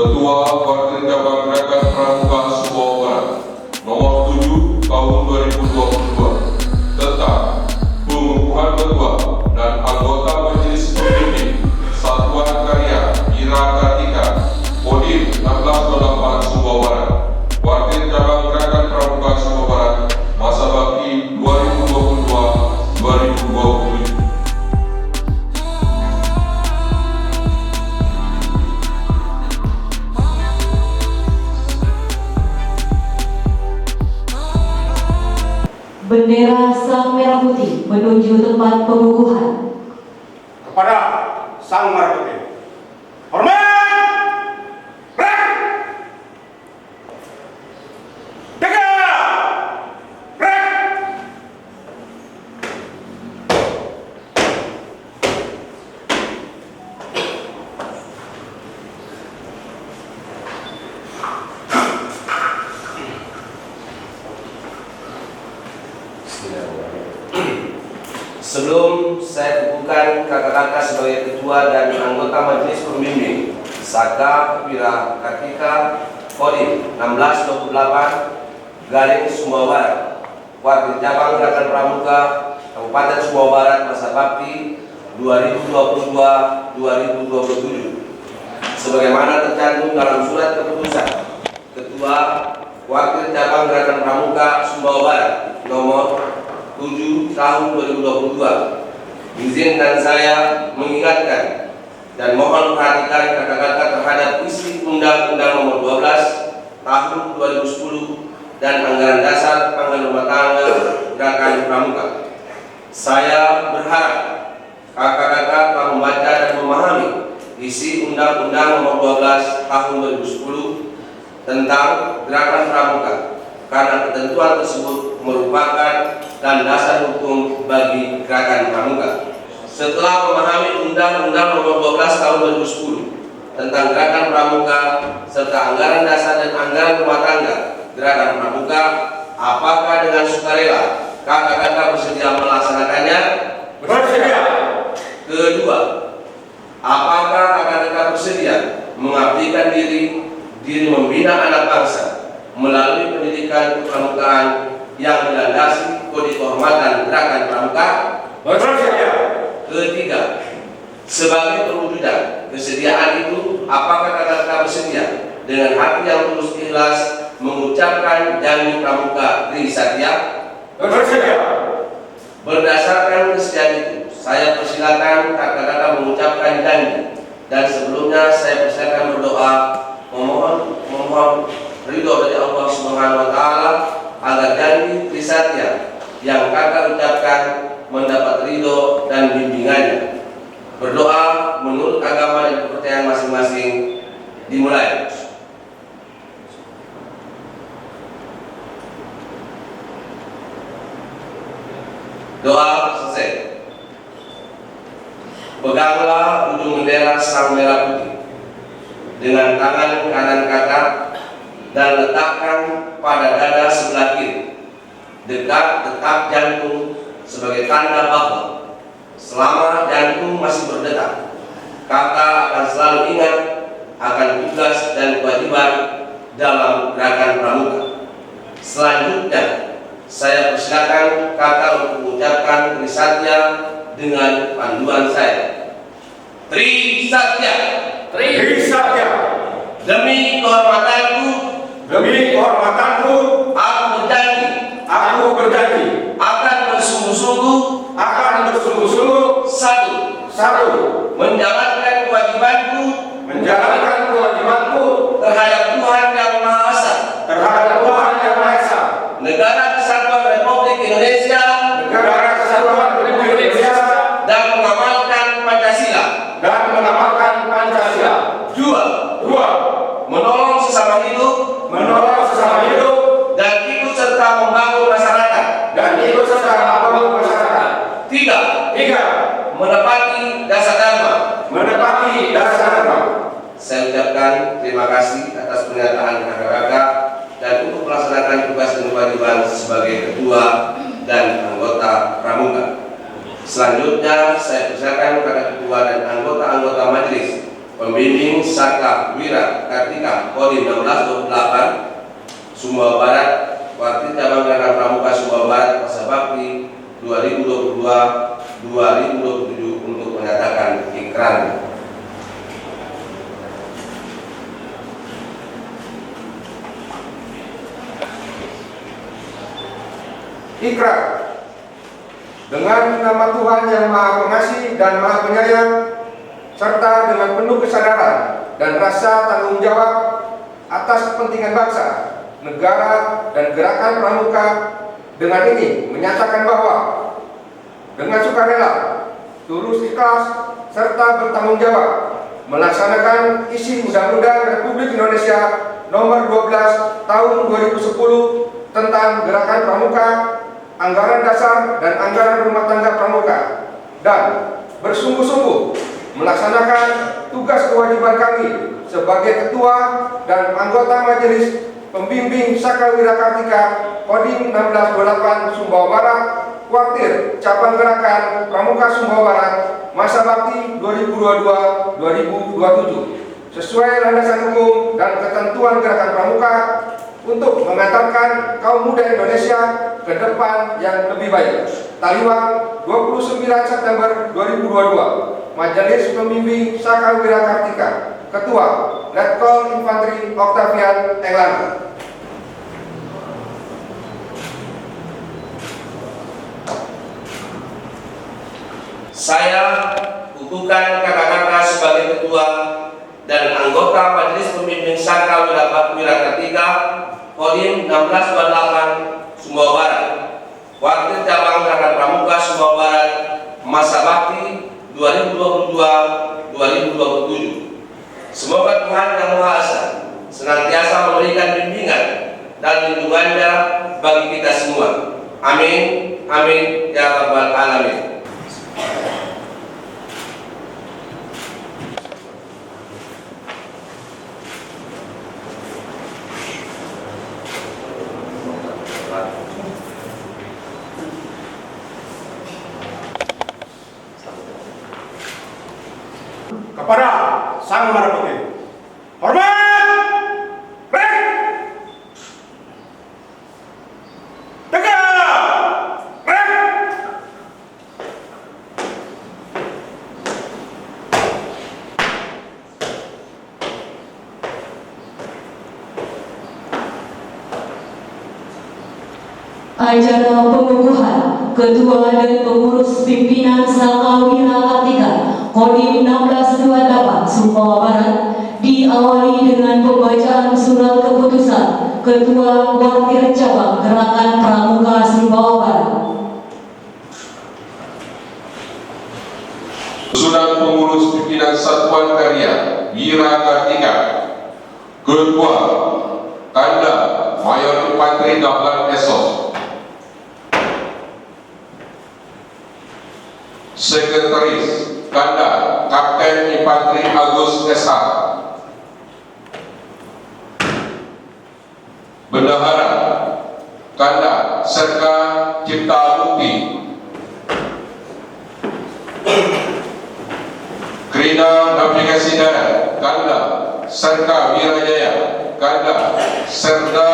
Ketua Wakil Cabang Gerakan Pramuka Sumbawa Barat nomor 7 tahun 2022 tentang pengukuhan ketua dan anggota Majelis Pemimpin Satuan Karya Ira Kartika Kodim 1628 Sumbawa Barat, Wakil Cabang Gerakan Pramuka Sumbawa Barat, masa bakti 2022-2027. Bendera Sang Merah Putih menuju tempat pengukuhan. Kepada Sang Merah Putih. Hormat! Break! Tegak! Break! Sebelum saya kukuhkan kakak-kakak sebagai ketua dan anggota Majelis Pembimbing Saka Ira Kartika Kodim 1628 Garing Sumbawa Barat, Wakil Cabang Gerakan Pramuka Kabupaten Sumbawa Barat masa bakti 2022-2027 sebagaimana tercantum dalam surat keputusan Ketua Wakil Cabang Gerakan Pramuka Sumbawa Barat nomor 7 tahun 2022. Izinkan saya mengingatkan dan mohon perhatikan kakak-kakak terhadap isi Undang-Undang nomor 12 tahun 2010 dan Anggaran Dasar Anggaran Rumah Tangga Gerakan Pramuka. Saya berharap kakak-kakak telah membaca dan memahami isi Undang-Undang nomor 12 tahun 2010 tentang Gerakan Pramuka, karena ketentuan tersebut merupakan landasan hukum bagi Gerakan Pramuka. Setelah memahami Undang-Undang nomor 12 tahun 2010 tentang Gerakan Pramuka serta Anggaran Dasar dan Anggaran Rumah Tangga Gerakan Pramuka, apakah dengan sukarela kakak-kakak bersedia melaksanakannya? Bersedia. Kedua, apakah kakak-kakak bersedia mengabdikan diri membina anak bangsa melalui pendidikan kepramukaan yang dilandasi kode kehormatan Gerakan Pramuka? Bersedia. Ketiga, sebagai perwujudan kesediaan itu, apakah kakak-kakak bersedia dengan hati yang tulus ikhlas mengucapkan janji pramuka Trisatya? Bersedia. Berdasarkan kesediaan itu, saya persilakan kakak-kakak mengucapkan janji, dan sebelumnya saya persilakan berdoa memohon ridho dari Allah Subhanahu wa Ta'ala agar janji Trisatya yang kakak ucapkan mendapat ridho dan bimbingannya. Berdoa menurut agama dan kepercayaan masing-masing. Dimulai. Doa selesai. Peganglah ujung bendera Sang Merah Putih dengan tangan kanan kakak dan letakkan pada dada sebelah kiri dekat detak jantung sebagai tanda bahwa selama jantung masih berdetak, kakak akan selalu ingat akan tugas dan kewajiban dalam Gerakan Pramuka. Selanjutnya, saya persilakan kakak untuk mengucapkan Trisatya dengan panduan saya. Trisatya. Trisatya. Demi kehormatanku, aku berjanji akan bersungguh-sungguh satu, menjalankan kewajibanku terhadap Tuhan Yang Maha Esa, Negara Kesatuan Republik Indonesia, dan mengamalkan Pancasila. Dua, menolong sesama hidup dan ikut serta membangun masyarakat. Tiga, menepati dasar dharma. Saya ucapkan terima kasih atas pernyataan kakak-kakak dan untuk melaksanakan tugas dan kewajiban sebagai ketua dan anggota Pramuka. Selanjutnya saya persilakan kepada ketua dan anggota-anggota majelis Pembimbing Saka Wira Kartika Kodim 1628 Sumbawa Barat, Wakil Cabang Gerakan Pramuka Sumbawa Barat masa bakti 2022-2027 untuk menyatakan ikrar. Ikrar. Dengan nama Tuhan yang Maha Pengasih dan Maha Penyayang, serta dengan penuh kesadaran dan rasa tanggung jawab atas kepentingan bangsa, negara, dan gerakan pramuka, dengan ini menyatakan bahwa dengan sukarela, tulus ikhlas, serta bertanggung jawab melaksanakan isi Undang-Undang Republik Indonesia Nomor 12 Tahun 2010 tentang Gerakan Pramuka, Anggaran Dasar dan Anggaran Rumah Tangga Pramuka, dan bersungguh-sungguh melaksanakan tugas kewajiban kami sebagai Ketua dan anggota Majelis Pembimbing Saka Wira Kartika Kodim 1628 Sumbawa Barat, Kuartir Cabang Gerakan Pramuka Sumbawa Barat, masa bakti 2022-2027, sesuai landasan hukum dan ketentuan Gerakan Pramuka untuk mengantarkan kaum muda Indonesia ke depan yang lebih baik. Taliwang 29 September 2022. Majelis Pembimbing Saka Wira Kartika, Ketua Letkol Infanteri Octavian Englana. Saya, Kukukan Kakak-kakak sebagai Ketua dan anggota Majelis Pembimbing Saka Wira Kartika Kodim 1628 Sumbawa Barat, Wakil Cabang Gerakan Pramuka Sumbawa Barat, masa bakti 2022-2027. Semoga Tuhan Yang Maha Esa senantiasa memberikan bimbingan dan lindungannya bagi kita semua. Amin, amin, ya rabbal alamin. Kepada Sang Merah Putih, hormat, break, tegak, break. Acara pengukuhan Ketua dan Pengurus Pimpinan Saka Wira Kartika Kodim 1628 Sumbawa Barat diawali dengan pembacaan surat keputusan Ketua Kuartir Cabang Gerakan Pramuka Sumbawa Barat. Surat Pengurus Pimpinan Satuan Karya Wira Kartika. Ketua Kanda Mayor Infanteri Dahlan Esos. Sekretaris Kanda Kapten Infanteri Agus SH. Bendahara Kanda Serka Cipta Mukti. Krida Navigasi Darat Kanda Serka Wirajaya. Kanda Serda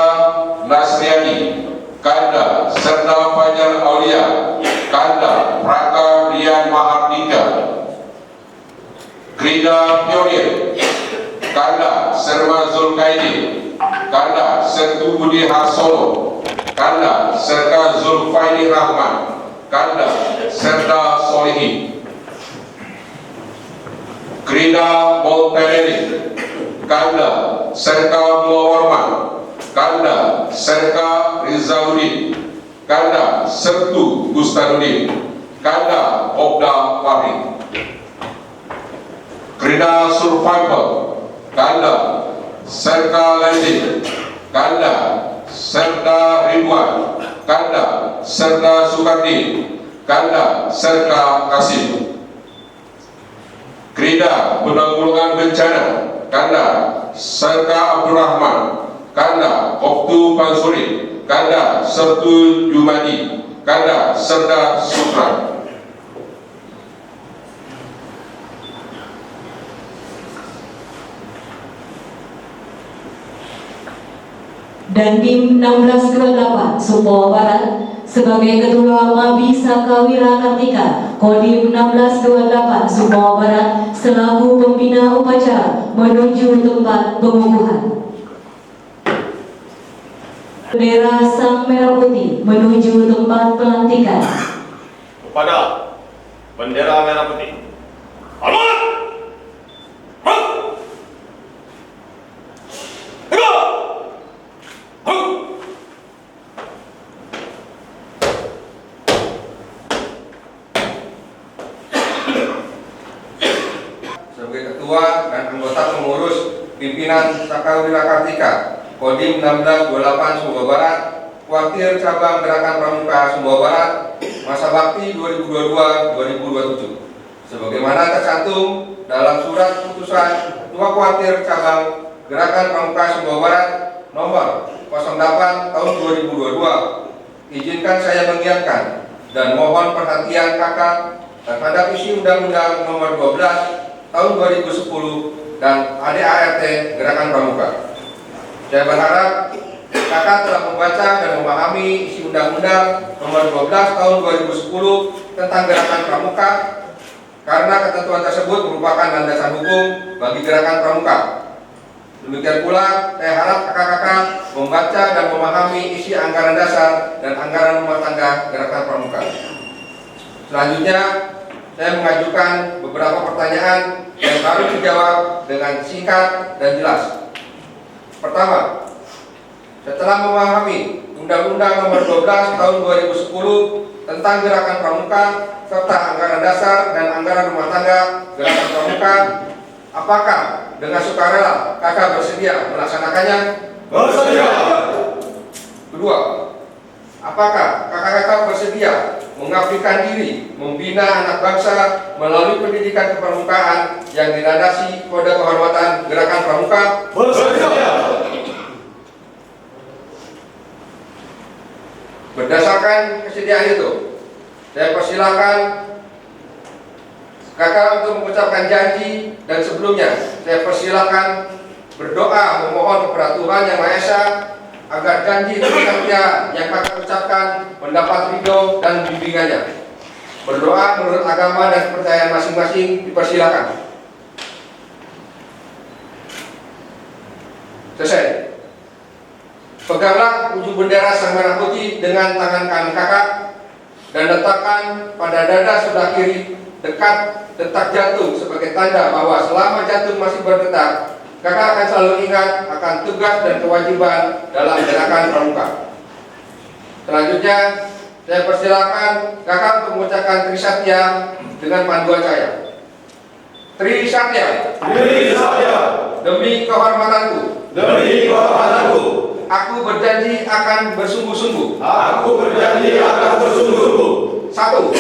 Nasriani. Kanda Serda Fajar Aulia. Kanda Praka Rian Mahardika. Krida Pionir Kanda Serma Zulkaidi. Kanda Sertu Budi Harsono. Kanda Serka Zulfaini Rahman. Kanda Serda Solihin. Krida Montenegro. Kanda Serka Muawarman. Kanda Serka Rizauddin. Kanda Sertu Gustanuddin. Kanda Obda Fahri. Krida Survival Kanda Serka Landing. Kanda Serda Ridwan. Kanda Serda Sukardi. Kanda Serka Kasim. Krida Penanggulangan Bencana Kanda Serka Abdurrahman. Kanda Oktu Pansuri. Kanda Sertu Jumadi. Kanda Serda Supra. Dandim 1628 Sumbawa Barat sebagai Ketua Mabi Sakawira Kartika Kodim 1628 Sumbawa Barat selaku pembina upacara menuju tempat pengukuhan. Bendera Sang Merah Putih menuju tempat pelantikan. Kepada bendera merah putih. Hormat! Sebagai Ketua dan anggota pengurus pimpinan Sakawira Kartika Kodim 1628 Sumbawa Barat, Kuartir Cabang Gerakan Pramuka Sumbawa Barat, masa bakti 2022-2027. Sebagaimana tercantum dalam surat putusan Ketua Kuartir Cabang Gerakan Pramuka Sumbawa Barat nomor 08 tahun 2022, izinkan saya mengiyakan dan mohon perhatian kakak terhadap isi Undang-Undang nomor 12 tahun 2010 dan ADART Gerakan Pramuka. Saya berharap kakak telah membaca dan memahami isi Undang-Undang nomor 12 tahun 2010 tentang Gerakan Pramuka, karena ketentuan tersebut merupakan landasan hukum bagi Gerakan Pramuka. Demikian pula, saya harap kakak-kakak membaca dan memahami isi anggaran dasar dan anggaran rumah tangga Gerakan Pramuka. Selanjutnya, saya mengajukan beberapa pertanyaan yang harus dijawab dengan singkat dan jelas. Pertama, setelah memahami Undang-Undang nomor 12 tahun 2010 tentang Gerakan Pramuka serta anggaran dasar dan anggaran rumah tangga Gerakan Pramuka, apakah dengan sukarela kakak bersedia melaksanakannya? Bersedia. Kedua, apakah kakak-kakak bersedia mengabdikan diri membina anak bangsa melalui pendidikan kepramukaan yang dilandasi kode kehormatan Gerakan Pramuka? Bersedia. Berdasarkan kesediaan itu, saya persilakan kakak untuk mengucapkan janji, dan sebelumnya saya persilakan berdoa memohon kepada Tuhan Yang Maha Esa agar janji kesetiaan yang kakak ucapkan mendapat ridho dan bimbingannya. Berdoa menurut agama dan kepercayaan masing-masing dipersilakan. Selesai. Peganglah ujung bendera Sang Merah Putih dengan tangan kanan kakak dan letakkan pada dada sebelah kiri dekat detak jantung sebagai tanda bahwa selama jantung masih berdetak, kakak akan selalu ingat akan tugas dan kewajiban dalam Gerakan Pramuka. Selanjutnya, saya persilakan kakak untuk mengucapkan Trisatya dengan panduan saya. Trisatya. Trisatya. Demi kehormatanku. Demi kehormatanku. Aku berjanji akan bersungguh-sungguh. Aku berjanji akan bersungguh-sungguh. Satu.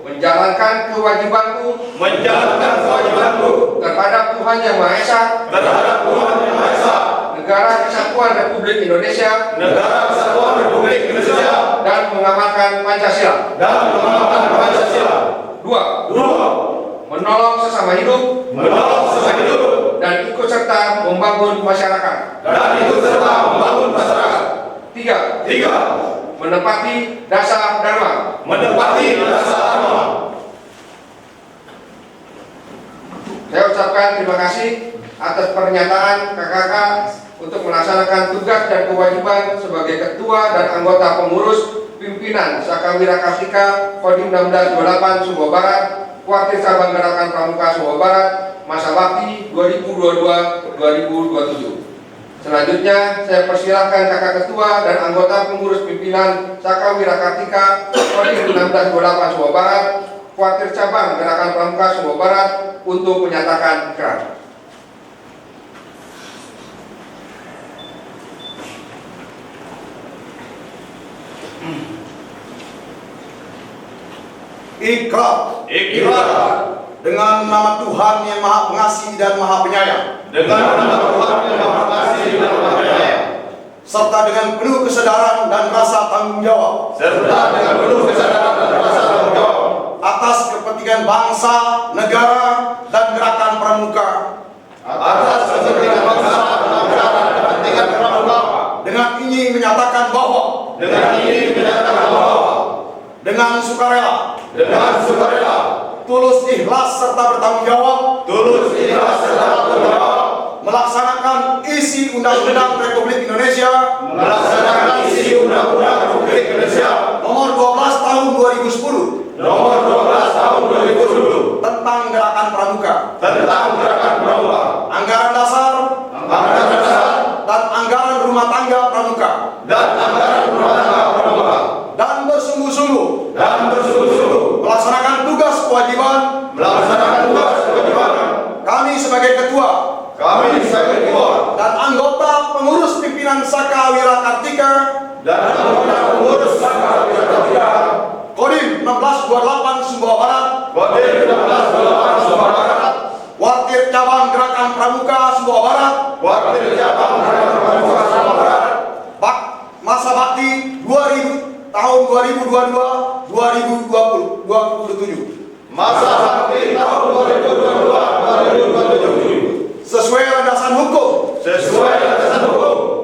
Menjalankan kewajibanku. Menjalankan kewajibanku Terhadap Tuhan Yang Maha Esa. terhadap Tuhan Yang Maha Esa. Negara Kesatuan Republik Indonesia. Negara Kesatuan Republik Indonesia. Dan mengamalkan Pancasila. Dan mengamalkan Pancasila. Dua. Menolong sesama hidup. Menolong sesama hidup. Dan ikut serta membangun masyarakat. Dan ikut serta membangun masyarakat. Tiga. Menepati dasar Dharma. Menepati dasar agama. Saya ucapkan terima kasih atas pernyataan kakak-kakak untuk melaksanakan tugas dan kewajiban sebagai ketua dan anggota pengurus pimpinan Sakawira Kartika Kodim 1628 Sumbawa Barat, Kuartir Cabang Gerakan Pramuka Sumbawa Barat, masa bakti 2022-2027. Selanjutnya, saya persilahkan kakak ketua dan anggota pengurus pimpinan Sakawira Kartika Kodim 1628 Sumbawa Barat, Kuartir Cabang Gerakan Pramuka Sumbawa Barat untuk menyatakan ikrar. Ikrar Ikrar dengan nama Tuhan yang Maha Pengasih dan Maha Penyayang, dengan nama Tuhan yang Maha Pengasih dan Maha Penyayang, serta dengan penuh kesadaran dan rasa tanggung jawab serta dengan penuh kesadaran dan rasa tanggung jawab atas kepentingan bangsa, negara, dan Gerakan Pramuka, atas kepentingan bangsa dan negara dan kepentingan pramuka menyatakan bahwa dengan sukarela, tulus ikhlas serta bertanggung jawab, melaksanakan isi Undang-Undang Republik Indonesia, nomor 12 tahun 2010, tentang gerakan pramuka, anggaran dasar, dan anggaran rumah tangga pramuka, dan bersungguh-sungguh melaksanakan tugas kewajiban kami sebagai ketua dan anggota pengurus pimpinan Saka Wira Kartika Kodim 1628 Sumbawa Barat, Wartir Cabang Gerakan Pramuka Sumbawa Barat, masa bakti 2000 tahun 2022-2027. Sesuai landasan hukum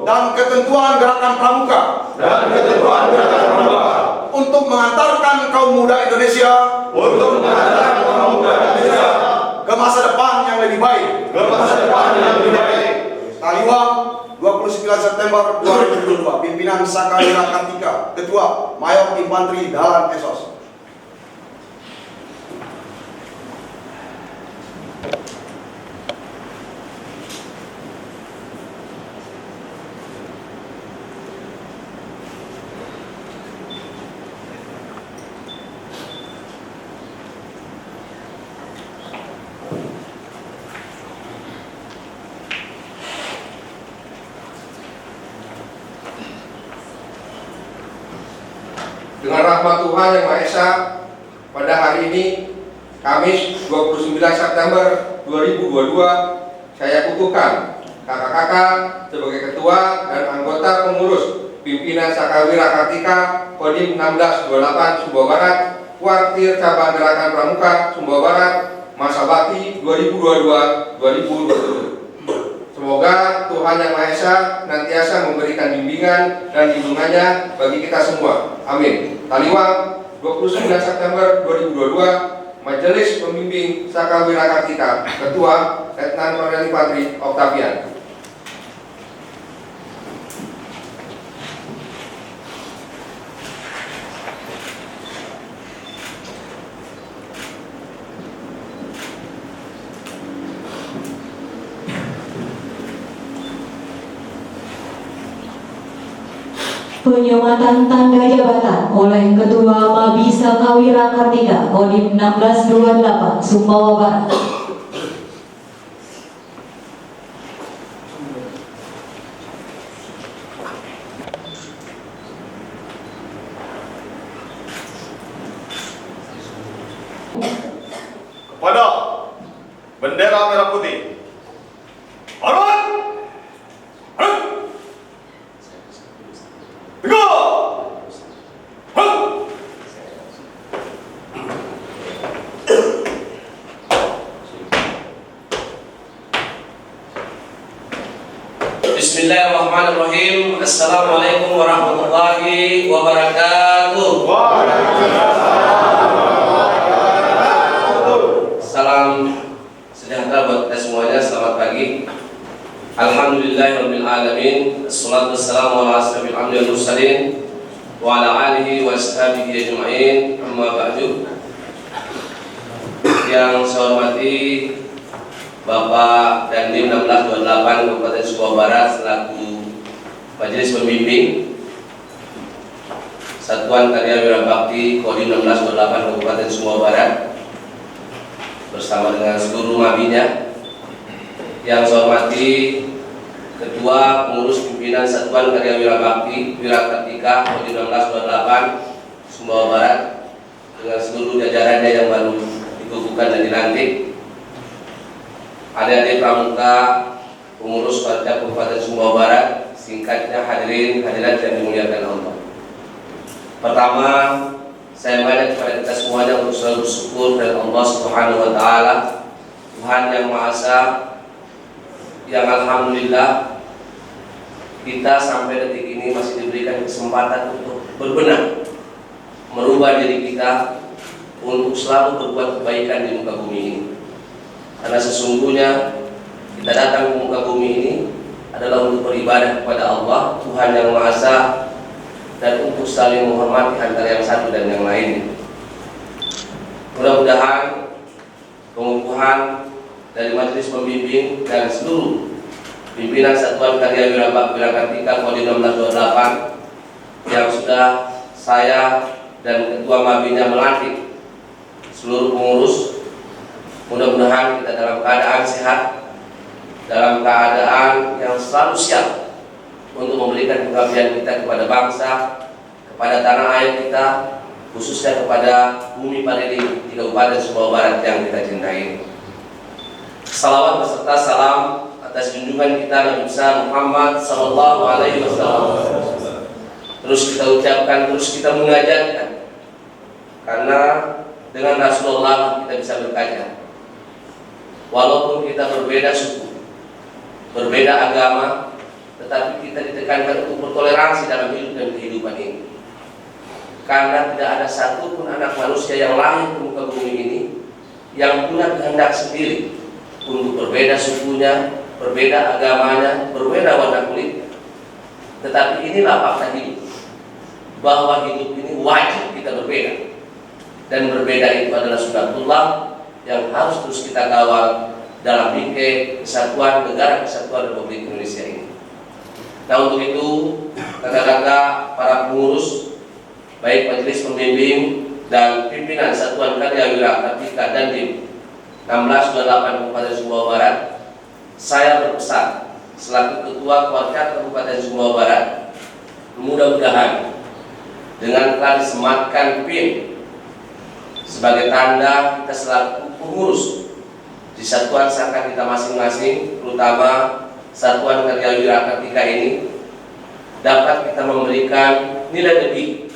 dan ketentuan gerakan pramuka, untuk mengantarkan kaum muda Indonesia ke masa depan yang lebih baik. Taliwang 29 September 2022, pimpinan Saka Wira Kartika, Ketua Mayor Infanteri Dahlan Esos. Dengan rahmat Tuhan Yang Maha Esa, pada hari ini, Kamis 29 September 2022, saya kukuhkan kakak-kakak sebagai ketua dan anggota pengurus pimpinan Saka Wira Kartika Kodim 1628 Sumbawa Barat, Wartir Cabang Gerakan Pramuka Sumbawa Barat, masa bakti 2022-2027. Semoga Tuhan Yang Maha Esa nantiasa memberikan bimbingan dan lindungannya bagi kita semua. Amin. Taliwang 29 September 2022, Majelis Pembimbing Saka Wira Kartika, Ketua Letnan Kolonel Infanteri Octavian. Penyematan tanda jabatan oleh Ketua Mabi Saka Wira Kartika Kodim 1628 Sumbawa Barat. Kepada bendera merah putih, hormat, Bismillahirrahmanirrahim. Assalamualaikum warahmatullahi wabarakatuh. Salam sejahtera buat kita semuanya. Selamat pagi. Alhamdulillahirabbil alamin. Assalatu wassalamu ala asyrofil anbiya'i wal mursalin wa ala alihi wa ashabihi ajma'in. Amma ba'du. Yang saya hormati Bapak Dandim 1628 Kabupaten Sumbawa Barat selaku Majelis Pembimbing Satuan Karya Wira Bakti Kodim 1628 Kabupaten Sumbawa Barat bersama dengan seluruh mabinya. Yang saya hormati Ketua Pengurus Pimpinan Satuan Karya Wira Bakti Wira Kartika Kodim 1628 Sumbawa Barat dengan seluruh jajarannya yang baru dikukuhkan dan dilantik, adik-adik pramuka, pengurus pada Kabupaten Sumbawa Barat, singkatnya hadirin hadirat yang dimuliakan Allah. Pertama, saya mengajak kepada kita semuanya untuk selalu bersyukur kepada Allah Subhanahu wa taala, Tuhan Yang Maha Esa, yang alhamdulillah kita sampai detik ini ini masih diberikan kesempatan untuk berbenah, merubah diri kita untuk selalu berbuat kebaikan di muka bumi ini. Karena sesungguhnya kita datang ke muka bumi ini adalah untuk beribadah kepada Allah, Tuhan yang Maha Esa, dan untuk saling menghormati antara yang satu dan yang lain. Mudah-mudahan pengukuhan dari Majelis Pembimbing dan seluruh pimpinan Satuan Karya Wirakartika Kodim 1628 yang sudah saya dan Ketua Mabinya melantik seluruh pengurus, mudah-mudahan kita dalam keadaan sehat, dalam keadaan yang selalu siap untuk memberikan pengabdian kita kepada bangsa, kepada tanah air kita, khususnya kepada bumi Pareli di Kabupaten Sumbawa Barat yang kita cintai. Salawat beserta salam atas junjungan kita Nabi besar Muhammad Sallallahu Alaihi Wasallam. Terus kita ucapkan, terus kita mengajarkan, karena dengan Rasulullah kita bisa berkaca. Walaupun kita berbeda suku, berbeda agama, tetapi kita ditekankan untuk bertoleransi dalam hidup dan kehidupan ini. Karena tidak ada satupun anak manusia yang lahir ke muka bumi ini yang punya kehendak sendiri untuk berbeda sukunya, berbeda agamanya, berbeda warna kulit. Tetapi inilah fakta hidup, bahwa hidup ini wajib kita berbeda, dan berbeda itu adalah sunatullah yang harus terus kita kawal dalam bingkai kesatuan negara kesatuan Republik Indonesia ini. Nah, untuk itu kakak-kakak para pengurus, baik Majelis Pembimbing dan pimpinan Satuan Karya Wirakartika dan Dim 1628 Kabupaten Sumbawa Barat, saya berpesan selaku Ketua Kuarcat Kabupaten Sumbawa Barat, mudah-mudahan dengan telah disematkan PIN sebagai tanda kita selaku pengurus di satuan sangka kita masing-masing, terutama Satuan Karya Wirakartika ini, dapat kita memberikan nilai lebih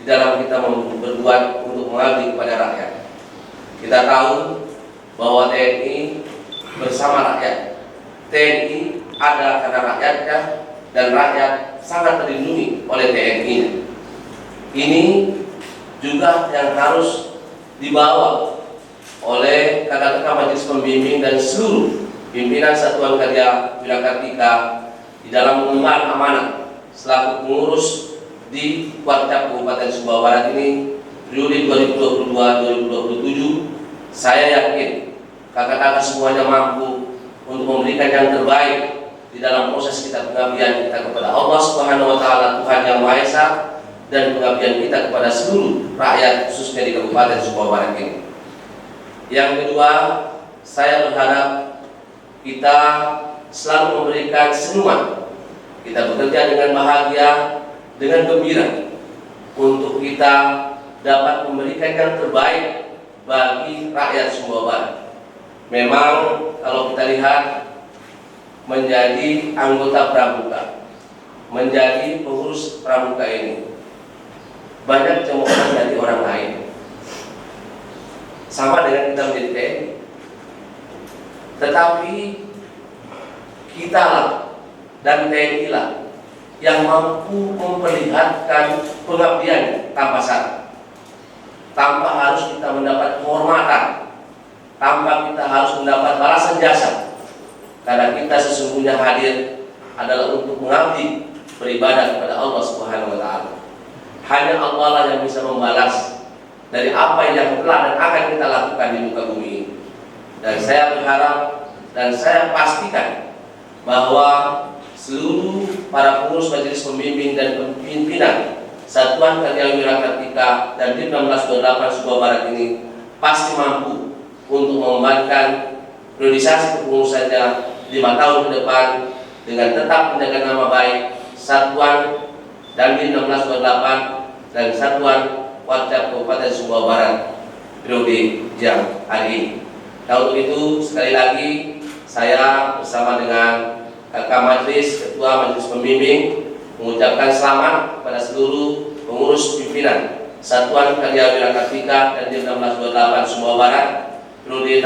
di dalam kita berbuat untuk mengabdi kepada rakyat. Kita tahu bahwa TNI bersama rakyat. TNI ada karena rakyatnya, dan rakyat sangat terlindungi oleh TNI. Ini juga yang harus dibawa oleh kakak-kakak Majelis Pembimbing dan seluruh pimpinan Satuan Karya Wirakartika di dalam mengemban amanah selaku pengurus di Kuarcat Kabupaten Sumbawa Barat ini periode 2022-2027. Saya yakin kakak-kakak semuanya mampu untuk memberikan yang terbaik di dalam proses kita pengabdian kita kepada Allah Subhanahu wa Ta'ala, Tuhan yang Maha Esa, dan pengabdian kita kepada seluruh rakyat khususnya di Kabupaten Sumbawa Barat ini. Yang kedua, saya berharap kita selalu memberikan senyuman, kita bekerja dengan bahagia, dengan gembira, untuk kita dapat memberikan yang terbaik bagi rakyat Sumbawa Barat. Memang kalau kita lihat, menjadi anggota pramuka, menjadi pengurus pramuka ini banyak cemoohan dari orang lain, sama dengan kita menjadi TNI. Tetapi kita lah dan TNI lah yang mampu memperlihatkan pengabdian tanpa syarat, tanpa harus kita mendapat kehormatan, tanpa kita harus mendapat balasan jasa. Karena kita sesungguhnya hadir adalah untuk mengabdi, beribadah kepada Allah Subhanahu wa Ta'ala. Hanya Allah lah yang bisa membalas dari apa yang telah dan akan kita lakukan di muka bumi ini. Dan saya berharap dan saya pastikan bahwa seluruh para pengurus Majelis Pembimbing dan pimpinan Satuan Karya Wirakartika dan Dim 1628 Sumbawa Barat ini pasti mampu untuk mengembangkan priorisasi kepengurusannya 5 tahun ke depan dengan tetap menjaga nama baik Satuan dan Dim 1628 dan Satuan Kuarcat Kabupaten Sumbawa Barat periode yang hari ini. Nah, untuk itu sekali lagi saya bersama dengan kakak Majelis, Ketua Majelis Pembimbing mengucapkan selamat kepada seluruh pengurus pimpinan Satuan Karya Wirakartika dan Dim 1628 Sumbawa Barat periode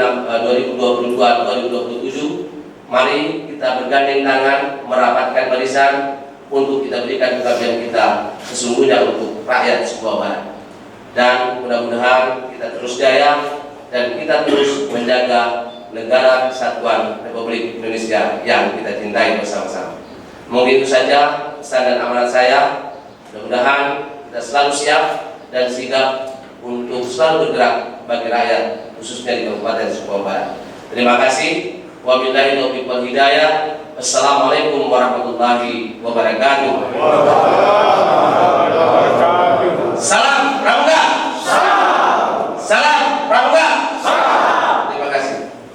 2022-2027. Mari kita bergandeng tangan, merapatkan barisan untuk kita berikan pengabdian kita sesungguhnya untuk rakyat Sumbawa Barat. Dan mudah-mudahan kita terus jaya dan kita terus menjaga negara kesatuan Republik Indonesia yang kita cintai bersama-sama. Mungkin itu saja pesan dan amanat saya. Mudah-mudahan kita selalu siap dan sigap untuk selalu bergerak bagi rakyat, khususnya di Kabupaten Sumbawa Barat. Terima kasih. Wabillahi taufiq wal hidayah. Assalamualaikum warahmatullahi wabarakatuh. Salam